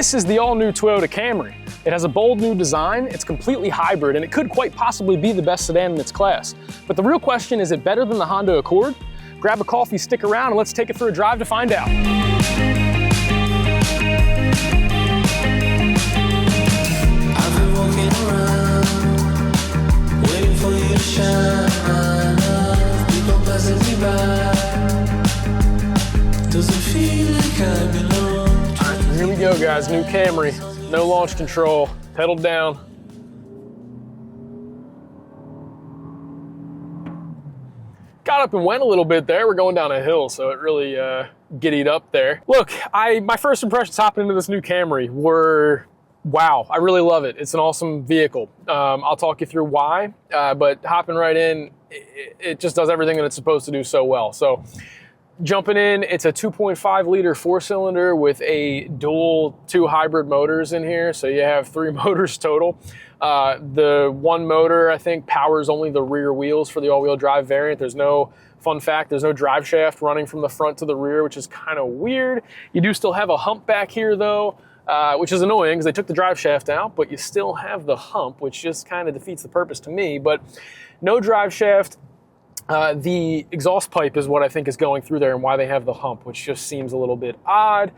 This is the all-new Toyota Camry. It has a bold new design, it's completely hybrid, and it could quite possibly be the best sedan in its class. But the real question, is it better than the Honda Accord? Grab a coffee, stick around, and let's take it for a drive to find out. I've been walking around, waiting for you to shine. People passing me by. Does it feel like I belong? Here we go, guys. New Camry. No launch control. Pedal down. Got up and went a little bit there. We're going down a hill, so it really giddied up there. Look, my first impressions hopping into this new Camry were, wow, I really love it. It's an awesome vehicle. I'll talk you through why, but hopping right in, it just does everything that it's supposed to do so well. So jumping in, it's a 2.5 liter 4-cylinder with a dual 2 hybrid motors in here. So you have 3 motors total. The one motor, I think, powers only the rear wheels for the all-wheel drive variant. There's no, fun fact, there's no drive shaft running from the front to the rear, which is kind of weird. You do still have a hump back here though, which is annoying because they took the drive shaft out, but you still have the hump, which just kind of defeats the purpose to me. But no drive shaft. The exhaust pipe is what I think is going through there and why they have the hump, which just seems a little bit odd.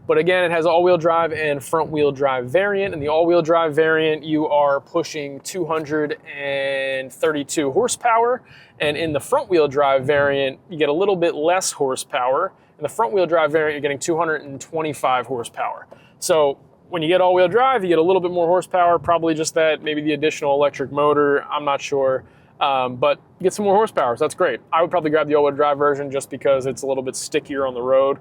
But again, it has all-wheel drive and front-wheel drive variant. In the all-wheel drive variant, you are pushing 232 horsepower. And in the front-wheel drive variant, you get a little bit less horsepower. In the front-wheel drive variant, you're getting 225 horsepower. So when you get all-wheel drive, you get a little bit more horsepower, probably just that, maybe the additional electric motor, I'm not sure. But get some more horsepower, so that's great. I would probably grab the all-wheel drive version just because it's a little bit stickier on the road.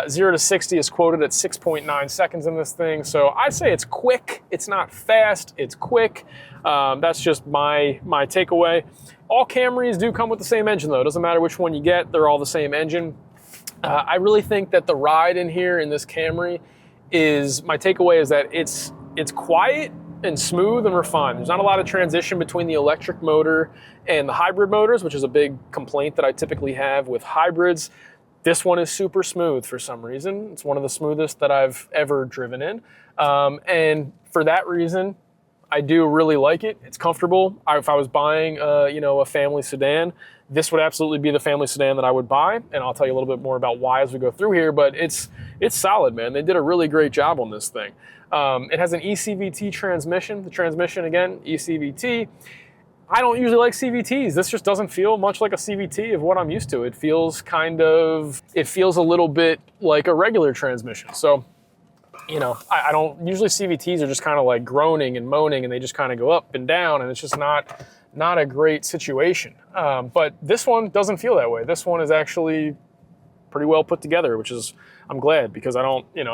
0 to 60 is quoted at 6.9 seconds in this thing, so I'd say it's quick. It's not fast, it's quick. That's just my takeaway. All Camrys do come with the same engine though. It doesn't matter which one you get, they're all the same engine. I really think that the ride in here in this Camry my takeaway is that it's quiet and smooth and refined. There's not a lot of transition between the electric motor and the hybrid motors, which is a big complaint that I typically have with hybrids. This one is super smooth for some reason. It's one of the smoothest that I've ever driven in. And for that reason, I do really like it. It's comfortable. If I was buying a family sedan, this would absolutely be the family sedan that I would buy. And I'll tell you a little bit more about why as we go through here, but it's solid, man. They did a really great job on this thing. It has an ECVT transmission. The transmission, again, ECVT. I don't usually like CVTs. This just doesn't feel much like a CVT of what I'm used to. It feels a little bit like a regular transmission. So, I don't, usually CVTs are just kind of like groaning and moaning and they just kind of go up and down and it's just not a great situation. But this one doesn't feel that way. This one is actually pretty well put together, which is, I'm glad, because I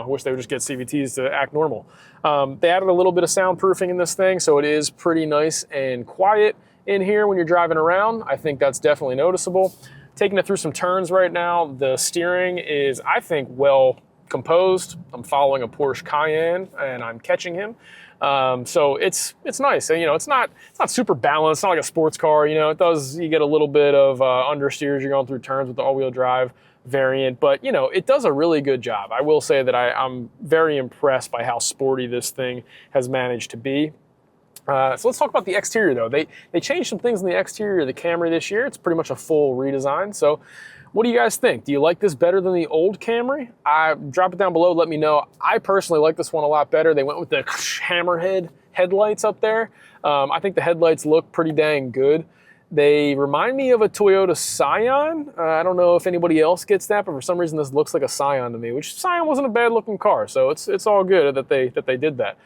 wish they would just get CVTs to act normal. They added a little bit of soundproofing in this thing, so it is pretty nice and quiet in here when you're driving around. I think that's definitely noticeable. Taking it through some turns right now, the steering is, I think, well composed. I'm following a Porsche Cayenne and I'm catching him. So it's nice. And, it's not super balanced. It's not like a sports car. You get a little bit of understeer as you're going through turns with the all-wheel drive variant, but it does a really good job. I will say that I'm very impressed by how sporty this thing has managed to be. So let's talk about the exterior though. They changed some things in the exterior of the Camry this year. It's pretty much a full redesign. So what do you guys think? Do you like this better than the old Camry? Drop it down below, let me know. I personally like this one a lot better. They went with the hammerhead headlights up there. I think the headlights look pretty dang good. They remind me of a Toyota Scion. I don't know if anybody else gets that, but for some reason this looks like a Scion to me, which Scion wasn't a bad looking car, so it's all good that they did that.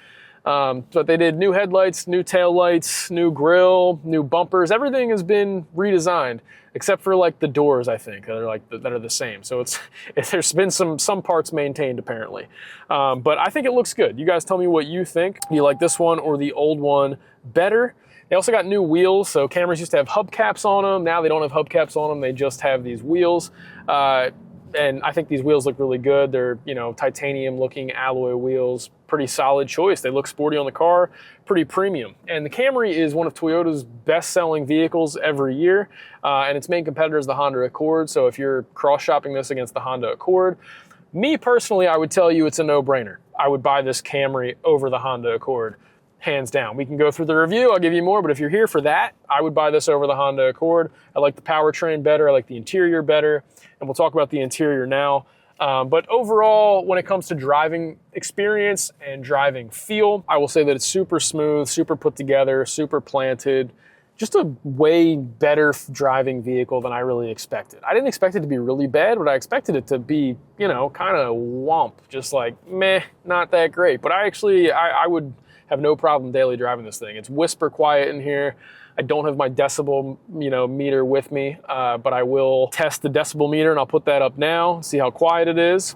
But they did new headlights, new tail lights, new grille, new bumpers. Everything has been redesigned except for like the doors, I think, that are the same. So there's been some parts maintained apparently. But I think it looks good. You guys tell me what you think. Do you like this one or the old one better? They also got new wheels. So Camrys used to have hubcaps on them. Now they don't have hubcaps on them. They just have these wheels. And I think these wheels look really good. They're, titanium looking alloy wheels. Pretty solid choice. They look sporty on the car, pretty premium. And the Camry is one of Toyota's best-selling vehicles every year. And its main competitor is the Honda Accord. So if you're cross-shopping this against the Honda Accord, Me personally, I would tell you it's a no-brainer. I would buy this Camry over the Honda Accord, hands down. We can go through the review, I'll give you more, but if you're here for that, I would buy this over the Honda Accord. I like the powertrain better, I like the interior better, and we'll talk about the interior now. But overall, when it comes to driving experience and driving feel, I will say that it's super smooth, super put together, super planted. Just a way better driving vehicle than I really expected. I didn't expect it to be really bad, but I expected it to be, you know, kind of womp, just like meh, not that great. But I would have no problem daily driving this thing. It's whisper quiet in here. I don't have my decibel, meter with me, but I will test the decibel meter, and I'll put that up now, see how quiet it is.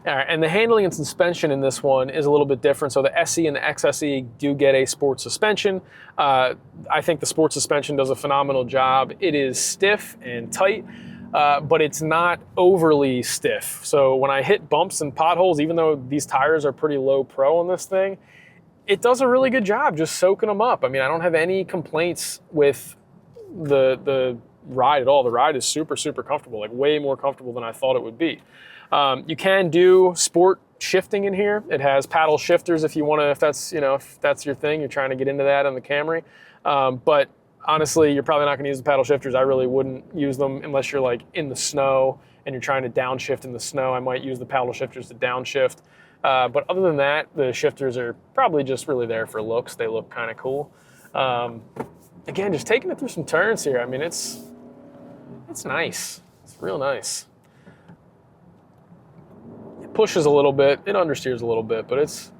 All right, and the handling and suspension in this one is a little bit different. So the SE and the XSE do get a sports suspension. I think the sports suspension does a phenomenal job. It is stiff and tight, but it's not overly stiff. So when I hit bumps and potholes, even though these tires are pretty low pro on this thing, it does a really good job just soaking them up. I mean, I don't have any complaints with the ride at all. The ride is super, super comfortable, like way more comfortable than I thought it would be. You can do sport shifting in here. It has paddle shifters if you want to, if that's your thing, you're trying to get into that on the Camry. But honestly, you're probably not going to use the paddle shifters. I really wouldn't use them unless you're like in the snow and you're trying to downshift in the snow. I might use the paddle shifters to downshift. But other than that, the shifters are probably just really there for looks. They look kind of cool. Again, just taking it through some turns here. I mean, it's nice. It's real nice. Pushes a little bit, it understeers a little bit, but it's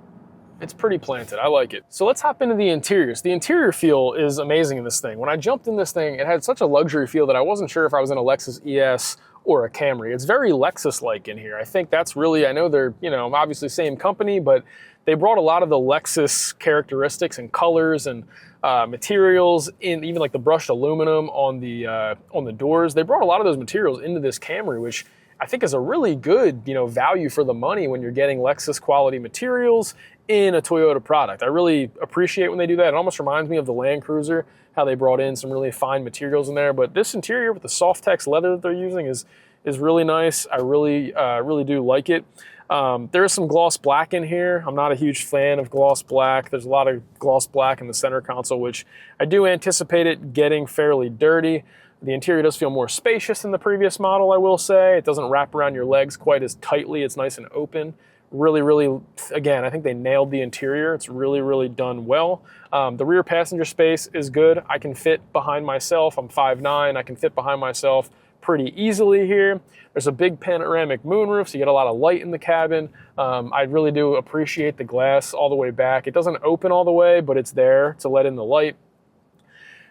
pretty planted. I like it. So let's hop into the interiors. The interior feel is amazing in this thing. When I jumped in this thing, it had such a luxury feel that I wasn't sure if I was in a Lexus ES or a Camry. It's very Lexus-like in here. I think that's really, I know they're, obviously same company, but they brought a lot of the Lexus characteristics and colors and materials in, even like the brushed aluminum on the doors. They brought a lot of those materials into this Camry, which I think is a really good, value for the money when you're getting Lexus quality materials in a Toyota product. I really appreciate when they do that. It almost reminds me of the Land Cruiser, how they brought in some really fine materials in there. But this interior with the Softex leather that they're using is really nice. I really do like it. There is some gloss black in here. I'm not a huge fan of gloss black. There's a lot of gloss black in the center console, which I do anticipate it getting fairly dirty. The interior does feel more spacious than the previous model, I will say. It doesn't wrap around your legs quite as tightly. It's nice and open. Really, again, I think they nailed the interior. It's really done well. The rear passenger space is good. I can fit behind myself. I'm 5'9". I can fit behind myself pretty easily here. There's a big panoramic moonroof, so you get a lot of light in the cabin. I really do appreciate the glass all the way back. It doesn't open all the way, but it's there to let in the light.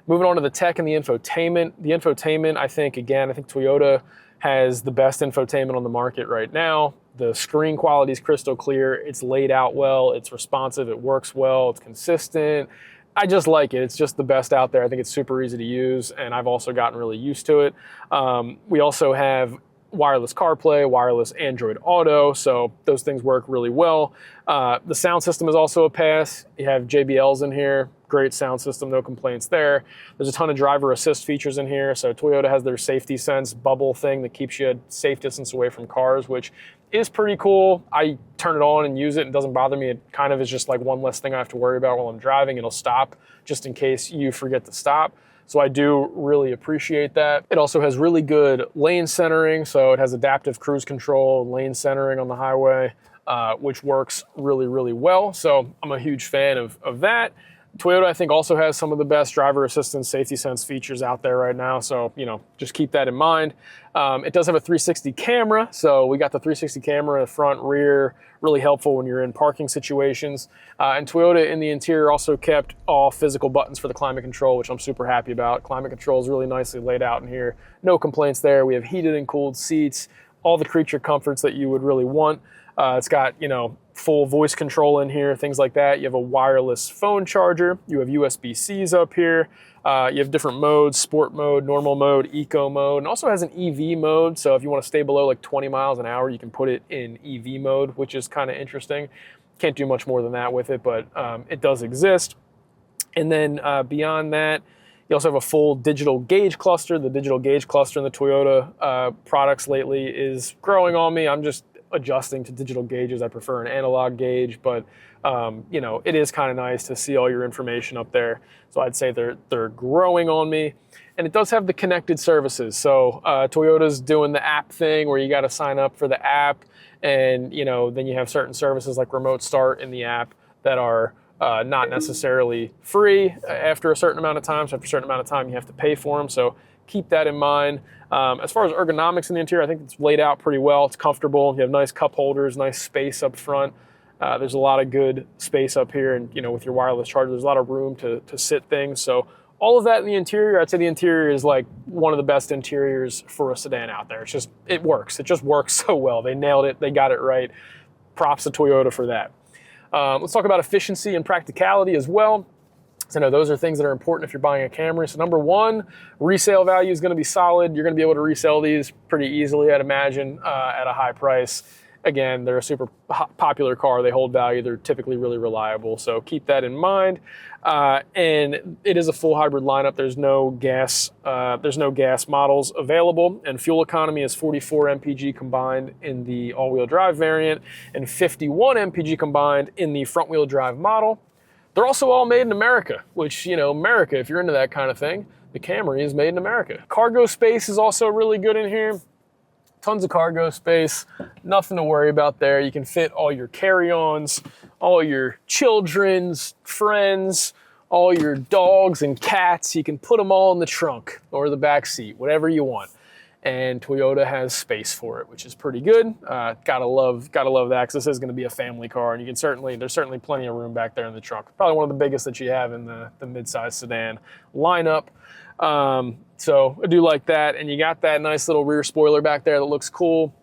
Moving on to the tech and the infotainment. The infotainment, I think Toyota has the best infotainment on the market right now. The screen quality is crystal clear. It's laid out well. It's responsive. It works well. It's consistent. I just like it. It's just the best out there. I think it's super easy to use, and I've also gotten really used to it. We also have wireless CarPlay, wireless Android Auto, so those things work really well. The sound system is also a pass. You have JBLs in here. Great sound system, no complaints there. There's a ton of driver assist features in here. So Toyota has their safety sense bubble thing that keeps you a safe distance away from cars, which is pretty cool. I turn it on and use it. It doesn't bother me. It kind of is just like one less thing I have to worry about while I'm driving. It'll stop just in case you forget to stop. So I do really appreciate that. It also has really good lane centering. So it has adaptive cruise control, lane centering on the highway, which works really well. So I'm a huge fan of that. Toyota, I think, also has some of the best driver assistance safety sense features out there right now. So, just keep that in mind. It does have a 360 camera. So we got the 360 camera in the front, rear, really helpful when you're in parking situations. And Toyota in the interior also kept all physical buttons for the climate control, which I'm super happy about. Climate control is really nicely laid out in here. No complaints there. We have heated and cooled seats, all the creature comforts that you would really want. It's got, full voice control in here, things like that. You have a wireless phone charger. You have USB-Cs up here. You have different modes, sport mode, normal mode, eco mode, and also has an EV mode. So if you want to stay below like 20 miles an hour, you can put it in EV mode, which is kind of interesting. Can't do much more than that with it, but it does exist. And then beyond that, You also have a full digital gauge cluster. The digital gauge cluster in the Toyota products lately is growing on me. I'm just adjusting to digital gauges. I prefer an analog gauge, but you know, it is kind of nice to see all your information up there. So I'd say they're growing on me. And it does have the connected services. So Toyota's doing the app thing where you got to sign up for the app, and you know, then you have certain services like remote start in the app that are not necessarily free after a certain amount of time. So after a certain amount of time, you have to pay for them. So keep that in mind. As far as ergonomics in the interior, I think it's laid out pretty well. It's comfortable. You have nice cup holders, nice space up front. There's a lot of good space up here, and you know, with your wireless charger, there's a lot of room to sit things. So all of that in the interior, I'd say the interior is like one of the best interiors for a sedan out there. It's just, it works. It just works so well. They nailed it. They got it right. Props to Toyota for that. Let's talk about efficiency and practicality as well. So, no, those are things that are important if you're buying a Camry. So number one, resale value is going to be solid. You're going to be able to resell these pretty easily, I'd imagine, at a high price. Again, they're a super popular car. They hold value. They're typically really reliable. So keep that in mind. And it is a full hybrid lineup. There's no gas models available. And fuel economy is 44 mpg combined in the all-wheel drive variant and 51 mpg combined in the front-wheel drive model. They're also all made in America, which, you know, America, if you're into that kind of thing, the Camry is made in America. Cargo space is also really good in here. Tons of cargo space, nothing to worry about there. You can fit all your carry-ons, all your children's friends, all your dogs and cats. You can put them all in the trunk or the back seat, whatever you want. And Toyota has space for it, which is pretty good. Gotta love that, because this is gonna be a family car, and you can there's certainly plenty of room back there in the trunk. Probably one of the biggest that you have in the midsize sedan lineup. So I do like that. And you got that nice little rear spoiler back there that looks cool.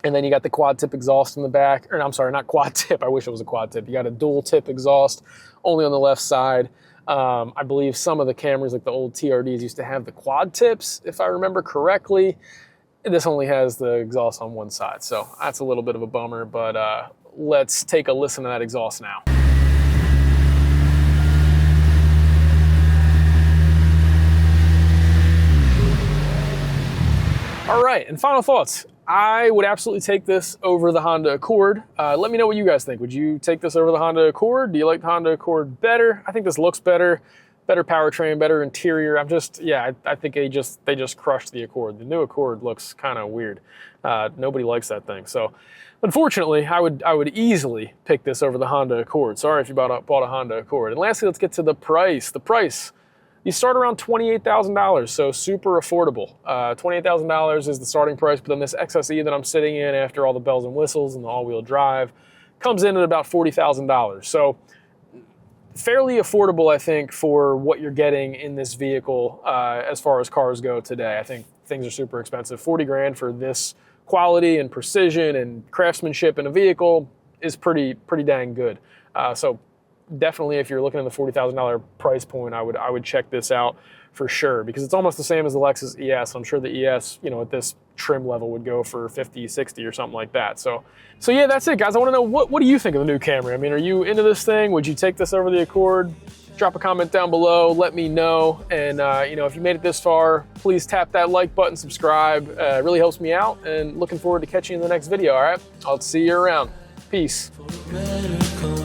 And then you got the quad tip exhaust in the back, or I'm sorry, not quad tip. I wish it was a quad tip. You got a dual tip exhaust only on the left side. I believe some of the Camrys, like the old TRDs, used to have the quad tips, if I remember correctly. This only has the exhaust on one side. So that's a little bit of a bummer, but let's take a listen to that exhaust now. All right, and final thoughts. I would absolutely take this over the Honda Accord. Let me know what you guys think. Would you take this over the Honda Accord? Do you like the Honda Accord better? I think this looks better. Better powertrain, better interior. I think they just crushed the Accord. The new Accord looks kind of weird. Nobody likes that thing. So unfortunately, I would easily pick this over the Honda Accord. Sorry if you bought a Honda Accord. And lastly, let's get to the price. The price. You start around $28,000, so super affordable. $28,000 is the starting price, but then this XSE that I'm sitting in after all the bells and whistles and the all-wheel drive comes in at about $40,000. So fairly affordable, I think, for what you're getting in this vehicle as far as cars go today. I think things are super expensive. 40 grand for this quality and precision and craftsmanship in a vehicle is pretty dang good. So definitely, if you're looking at the $40,000 price point, I would check this out for sure, because it's almost the same as the Lexus ES. I'm sure the ES, you know, at this trim level would go for 50, 60 or something like that. So yeah, that's it, guys. I want to know, what do you think of the new Camry? I mean, are you into this thing? Would you take this over the Accord? Drop a comment down below. Let me know. And you know, if you made it this far, please tap that like button, subscribe. It really helps me out. And looking forward to catching you in the next video. All right, I'll see you around. Peace. For a better